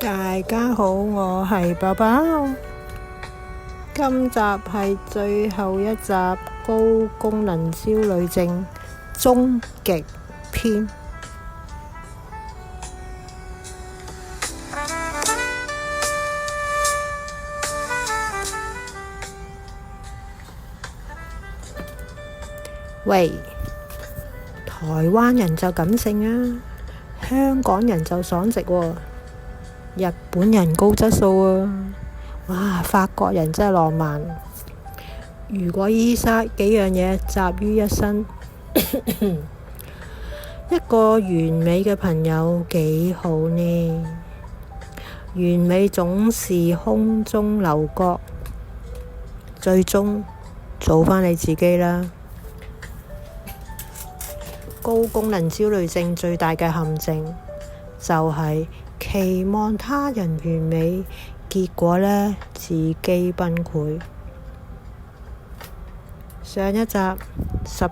大家好，我係寶寶。今集係最後一集高功能焦慮症終極篇。喂，台灣人就感性啊，香港人就爽直喎，日本人高質素啊，哇！法國人真係浪漫。如果以上幾樣嘢集於一身，一個完美嘅朋友幾好呢？完美總是空中樓閣，最終做返你自己啦。高功能焦慮症最大嘅陷阱就係期望他人完美，結果呢，自己崩潰。上一集10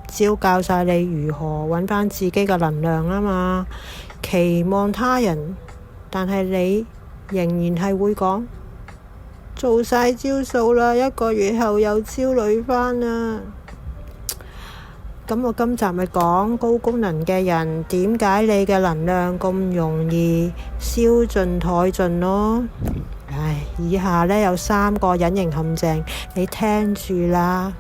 招教晒你如何揾返自己嘅能量啊嘛。期望他人，但係你仍然係會講做晒招數啦，1個月後又焦慮返啦。咁我今集咪講高功能嘅人點解你嘅能量咁容易燒盡殆盡咯。以下呢有3個隱形陷阱，你聽住啦，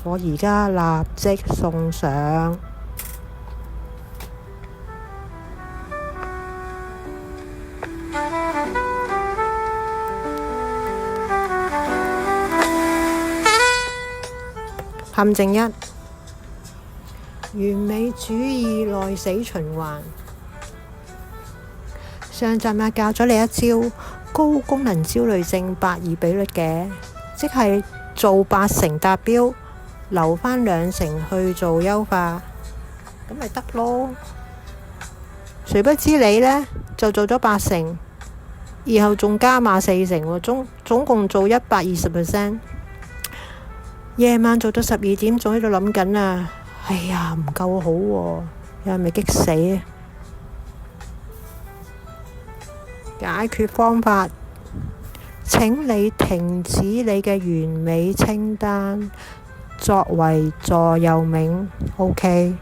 我而家立即送上。陷阱1：完美主義內死循環。上集咪教咗你一招高功能焦慮症8:2比率嘅，即係做80達標，留返20%去做優化，咁咪得咯。誰不知你呢，就做咗80%，然後仲加碼40%喎，總共做120%。夜晚做到12點，仲喺度諗緊啊！哎呀，唔夠好喎，又係咪激死啊？解決方法：請你停止你嘅完美清單，作為座右銘。OK，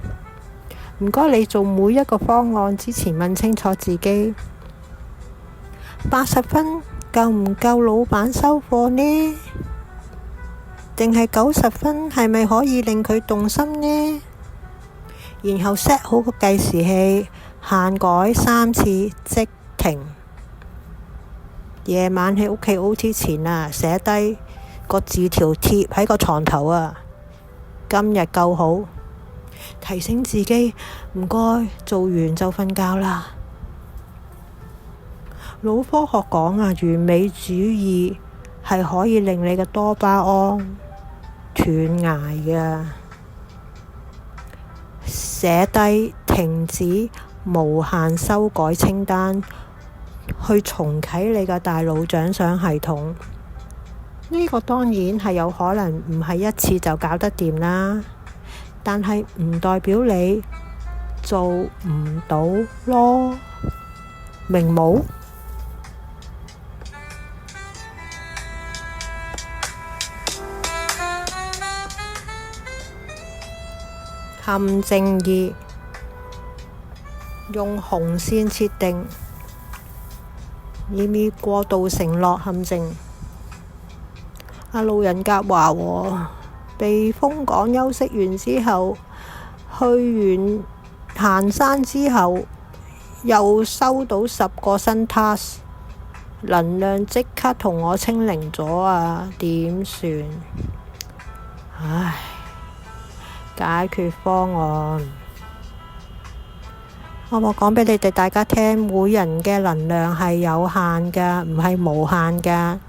唔該你做每一個方案之前問清楚自己，80分夠唔夠老闆收貨呢？定係90分係咪可以令佢動心呢？然後 set 好個計時器，限改3次即停。夜晚喺屋企 OT 前啊，寫低個字條貼喺個床頭啊。今日夠好，提醒自己唔該，做完就瞓覺啦。腦科學講啊，完美主義係可以令你嘅多巴胺斷崖嘅。寫低停止無限修改清單，去重啟你嘅大腦獎賞系統。呢個當然係有可能唔係一次就搞得掂啦，但係唔代表你做唔到咯，明冇？陷阱2：用紅線設定，以免過度承諾陷阱。路人甲話避風港休息完之後，去完行山之後，又收到10個新 task， 能量即刻同我清零咗啊！點算？唉，解決方案，我講俾你哋大家聽，每人嘅能量係有限㗎，唔係無限㗎，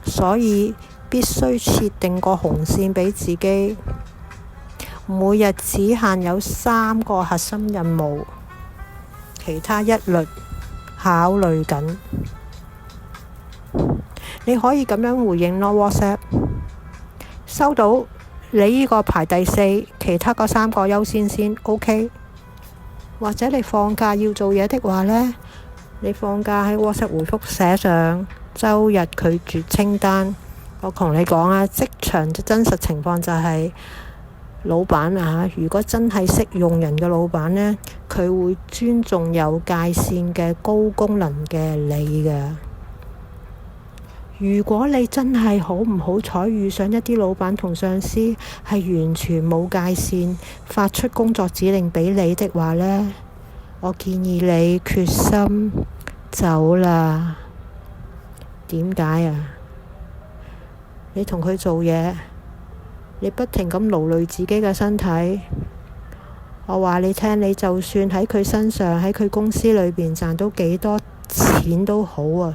所以必須設定個紅線俾自己。每日只限有3個核心任務，其他一律考慮緊。你可以咁樣回應咯 ，WhatsApp 收到。你呢個排第4，其他嗰3個優先先 OK。或者你放假要做嘢的話呢，你放假喺 WhatsApp 回覆寫上周日拒絕清單。我同你講啊，職場真實情況就係，老闆啊，如果真係識用人嘅老闆呢，佢會尊重有界線嘅高功能嘅你㗎。如果你真係好唔好彩遇上一啲老闆同上司係完全冇界線，發出工作指令俾你的話呢，我建議你決心走啦。點解啊？你同佢做嘢，你不停咁勞累自己嘅身體。我話你聽，你就算喺佢身上，喺佢公司裏邊賺到幾多錢都好啊，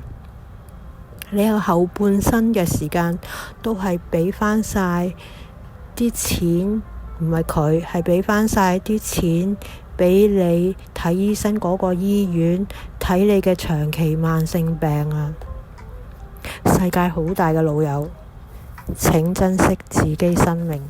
你有後半生嘅時間都係俾返晒啲錢，唔係佢，係俾返晒啲錢俾你睇醫生嗰個醫院，睇你嘅長期慢性病啊。世界好大嘅老友，請珍惜自己生命。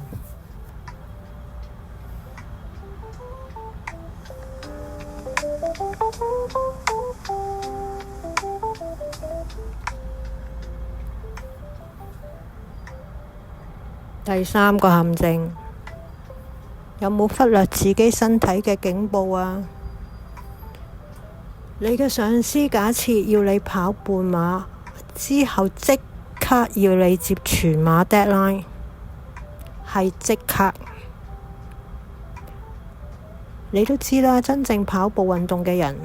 第三個陷阱，有冇忽略自己身體嘅警報啊？你嘅上司假設要你跑半馬之後即刻要你接全馬 deadline， 係即刻。你都知啦，真正跑步運動嘅人，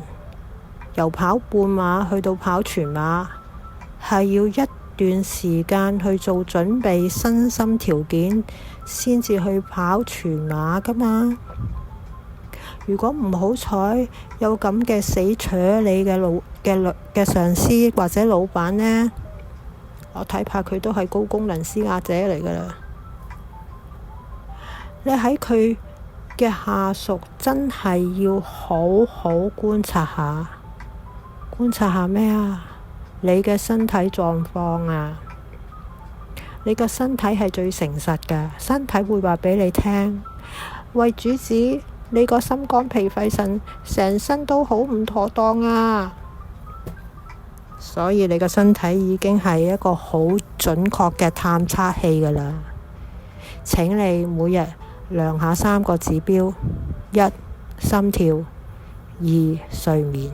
由跑半馬去到跑全馬，係要一段時間去做準備，身心條件先至去跑全馬㗎嘛。如果唔好彩有咁嘅死扯你嘅上司或者老闆呢，我睇怕佢都係高功能施壓者嚟㗎啦。你喺佢嘅下屬真係要好好觀察下咩啊？你嘅身體狀況啊，你個身體係最誠實㗎，身體會話俾你聽，喂，主子，你個心肝脾肺腎成身都好唔妥當啊。所以你個身體已經係一個好準確嘅探測器㗎啦。請你每日量下3個指標： 1. 心跳， 2. 睡眠，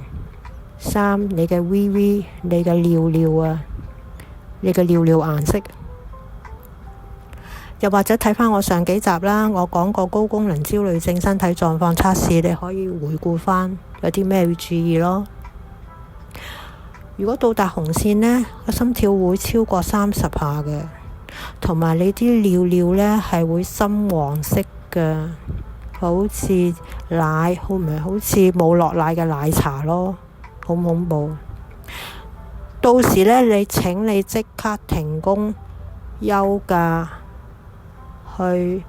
3. 你嘅 VV， 你嘅尿啊，你嘅尿顏色。又或者睇返我上幾集啦，我講過高功能焦慮症身體狀況測試，你可以回顧返有啲咩要注意咯。如果到達紅線呢，個心跳會超過30下嘅，同埋你啲尿呢係會深黃色嘅，好似奶，好似冇落奶嘅奶茶咯，好恐怖。到時呢，請你即刻停工休假，去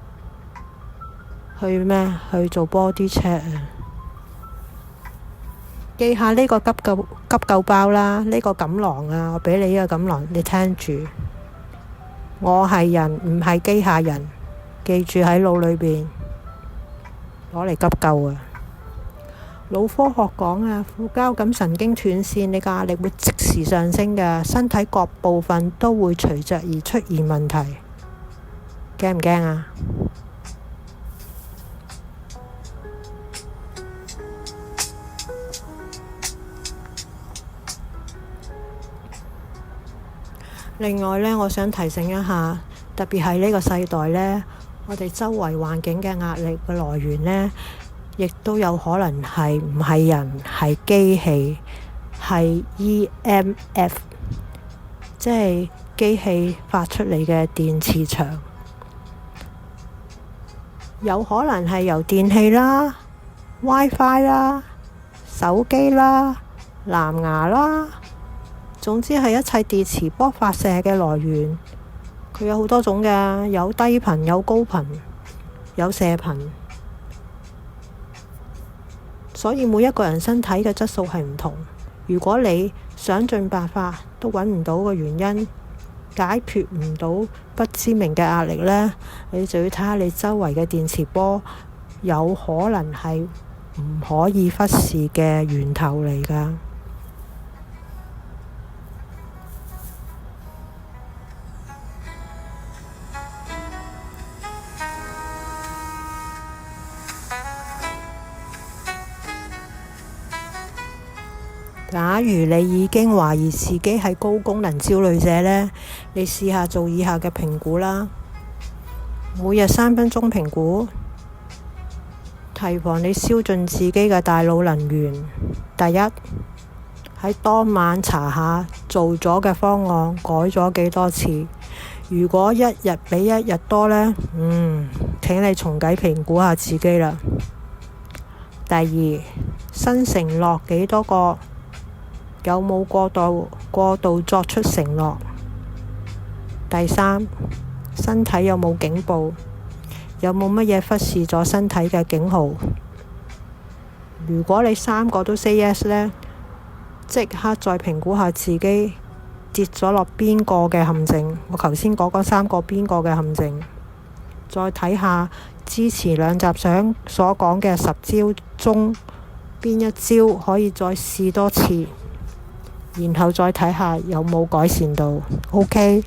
做 body check 啊！記下呢個急救包啦，呢個錦囊啊，我俾你呢個錦囊，你聽住。我係人，唔係機械人，記住喺腦裏邊攞嚟急救啊！腦科學講啊，副交感神經斷線，你嘅壓力會即時上升嘅，身體各部分都會隨着而出現問題。驚唔驚啊？另外呢，我想提醒一下，特別係呢個世代呢，我哋周圍環境嘅壓力嘅來源呢，亦都有可能係唔係人，係機器，係 EMF， 即係機器發出嚟嘅電磁場，有可能係由電器啦、WiFi 啦、手機啦、藍牙啦。總之係一切電磁波發射嘅來源，佢有好多種嘅，有低頻、有高頻、有射頻，所以每一個人身體嘅質素係唔同。如果你想盡辦法都揾唔到個原因，解決唔到不知名嘅壓力呢，你就要睇下你周圍嘅電磁波，有可能係唔可以忽視嘅源頭嚟㗎。假如你已經懷疑自己係高功能焦慮者呢，你試下做以下嘅評估啦。每日3分鐘評估，提防你燒盡自己嘅大腦能源。第一，喺當晚查下做咗嘅方案改咗幾多次。如果一日比一日多呢，請你重啟評估下自己啦。第二，新承諾幾多個？有冇過度作出承諾？第三，身體有冇警報？有冇乜嘢忽視咗身體嘅警號？如果你3個都 say yes 呢，即刻再評估下自己跌咗落邊個嘅陷阱。我頭先講嗰3個邊個嘅陷阱，再睇下之前2集想所講嘅10招中邊一招可以再試多次，然後再睇下有冇改善到。OK。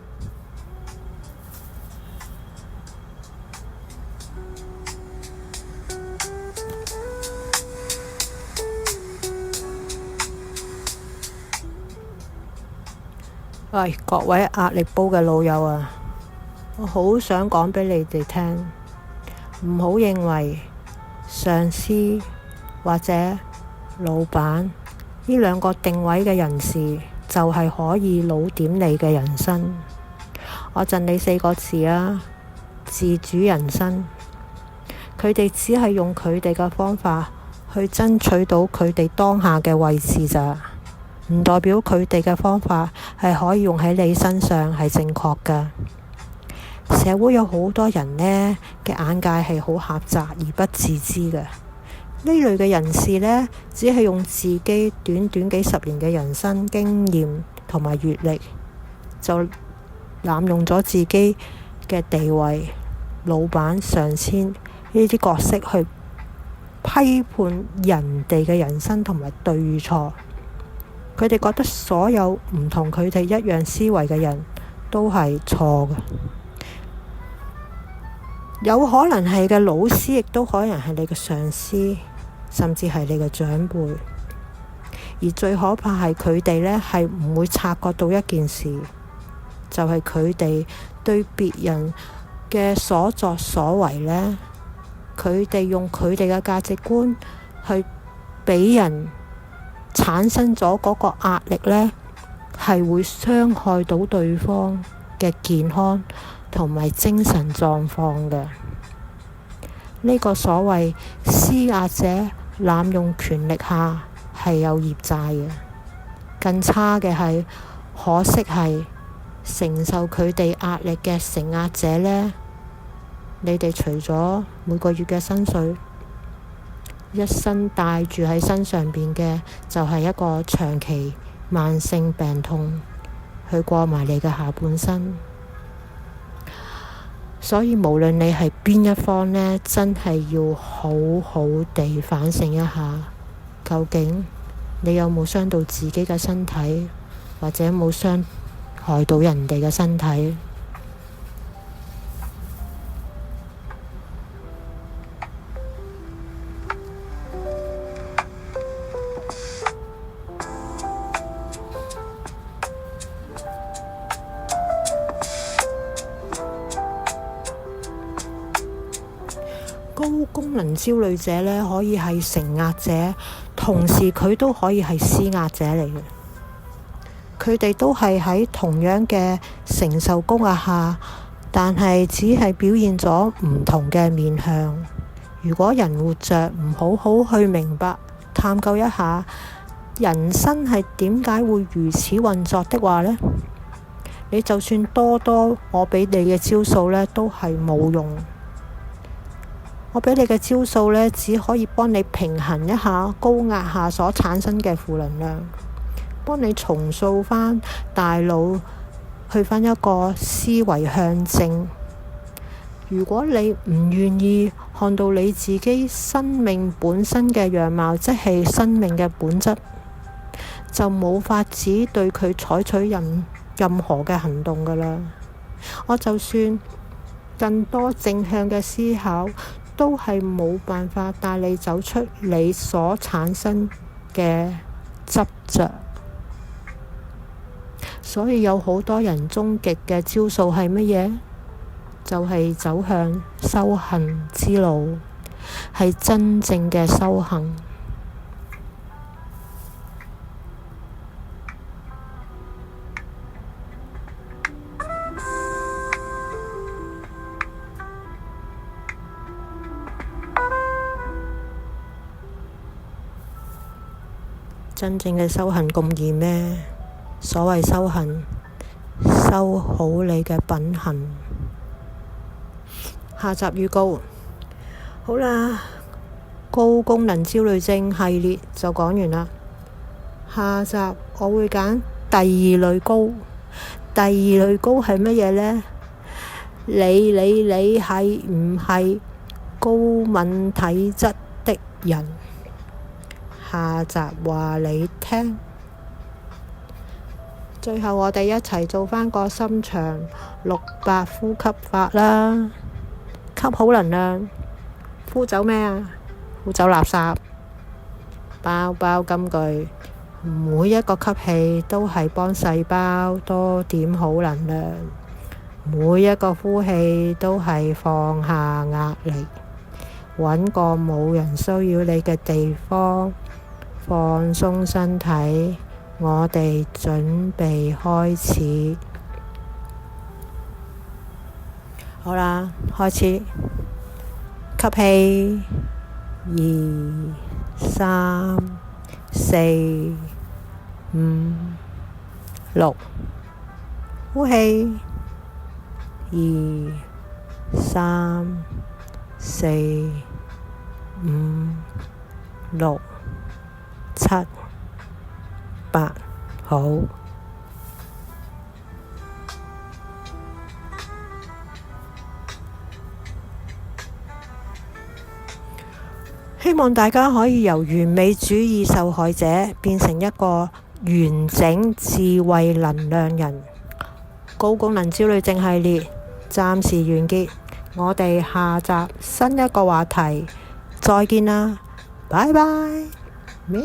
喂，各位壓力煲嘅老友啊，我好想講俾你哋聽，唔好認為上司或者老闆呢2個定位嘅人士就係可以老點你嘅人生。我贈你4個字啊，自主人生。佢哋只係用佢哋嘅方法去爭取到佢哋當下嘅位置咋，唔代表佢哋嘅方法係可以用喺你身上係正確㗎。社會有好多人呢嘅眼界係好狹窄而不自知嘅。呢類嘅人士呢，只係用自己短短幾十年嘅人生經驗同埋閱歷，就濫用咗自己嘅地位、老闆、上司呢啲角色去批判人哋嘅人生同埋對與錯。佢哋覺得所有唔同佢哋一樣思維嘅人都係錯嘅，有可能係嘅老師，亦都可能係你嘅上司，甚至係你嘅長輩。而最可怕係佢哋呢係唔會察覺到一件事，就係佢哋對別人嘅所作所為呢，佢哋用佢哋嘅價值觀去俾人產生咗嗰個壓力呢，係會傷害到對方嘅健康同埋精神狀況嘅。呢個所謂施壓者濫用權力下係有業債嘅。更差嘅係，可惜係承受佢哋壓力嘅承壓者呢，你哋除咗每個月嘅薪水，一生帶住喺身上邊嘅就係一個長期慢性病痛，去過埋你嘅下半生。所以無論你係邊一方呢，真係要好好地反省一下，究竟你有冇傷到自己嘅身體，或者冇傷害到人哋嘅身體。高功能焦慮者呢，可以係承壓者，同時佢都可以係施壓者嚟嘅。佢哋都係喺同樣嘅承受高壓下，但係只係表現咗唔同嘅面向。如果人活着唔好好去明白、探究一下人生係點解會如此運作的話呢，你就算多我俾你嘅招數呢，都係冇用。我俾你嘅招數呢，只可以幫你平衡一下高壓下所產生嘅負能量，幫你重塑返大腦，去返一個思維向正。如果你唔願意看到你自己生命本身嘅樣貌，即係生命嘅本質，就冇法子對佢採取任何嘅行動㗎喇。我就算更多正向嘅思考，都係冇辦法帶你走出你所產生嘅執着。所以有好多人終極嘅招數係乜嘢？就係走向修行之路，係真正嘅修行。真正嘅修行咁易咩？所謂修行，修好你嘅品行。下集預告，好啦，高功能焦慮症系列就講完啦。下集我會揀第二類高。第二類高係乜嘢呢？你係唔係高敏體質的人？下集話你聽。最後我哋一齊做返個深長6-8呼吸法啦。吸好能量，呼走咩啊？呼走垃圾。包金句，每一個吸氣都係幫細胞多點好能量，每一個呼氣都係放下壓力，揾個冇人騷擾你嘅地方，放鬆身體。我哋準備開始。好啦，開始。吸氣，2、3、4、5、6。呼氣，2、3、4、5、6、7、8。好。希望大家可以由完美主義受害者變成一個完整智慧能量人。高功能焦慮症系列暫時完結，我哋下集新一個話題再見啦，拜拜，喵。